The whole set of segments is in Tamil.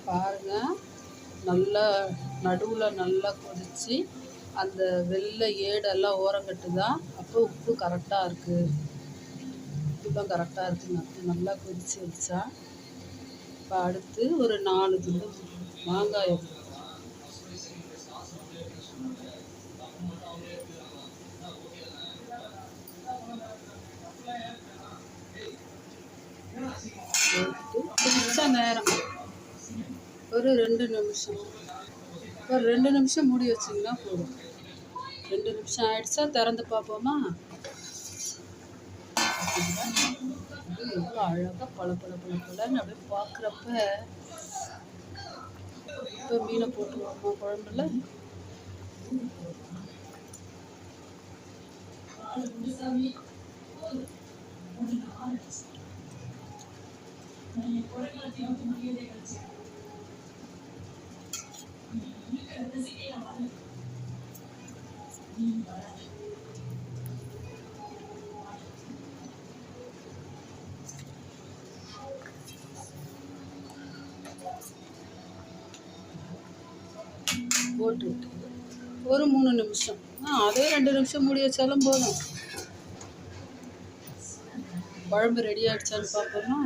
பாருங்கள், நல்லா நடுவில் நல்லா கொதித்து அந்த வெள்ளை ஏடெல்லாம் ஓரங்கட்டுதா, அப்போ உப்பு கரெக்டாக இருக்குது, உப்புலாம் கரெக்டாக இருக்குன்னு நல்லா கொதித்து வச்சா. இப்போ அடுத்து ஒரு 4 துண்டு மாங்காயை கொஞ்ச நேரம் ஒரு 2 நிமிஷம் மூடி வச்சிங்கன்னா போதும். 2 நிமிஷம் ஆயிடுச்சா, திறந்து பார்ப்போமா? எவ்வளோ அழகாக பளபளன்னு அப்படியே பார்க்குறப்ப. இப்போ மீனை போட்டுருவோமா குழம்புல? போட்டுவிட்டு ஒரு 3 நிமிஷம், அதே 2 நிமிஷம் மூடி வச்சாலும் போதும். குழம்பு ரெடி ஆகிடுச்சான்னு பார்ப்போமா?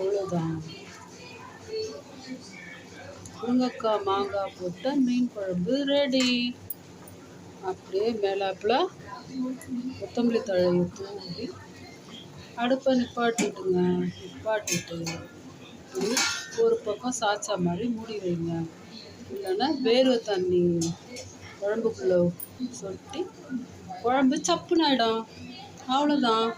அவ்வளோதான், முருங்கைக்காய் மாங்காய் போட்ட மீன் குழம்பு ரெடி. அப்படியே மேலாப்பில் கொத்தமல்லி தழையை தூவி அடுப்பை நிப்பாட்டிட்டு ஒரு பக்கம் சாய்ச்சா மாதிரி மூடி வைங்க. இல்லைன்னா வேர்வை தண்ணி குழம்புக்குள்ளே சொட்டி குழம்பு சப்புன்னு ஆகிடும். அவ்வளோதான்.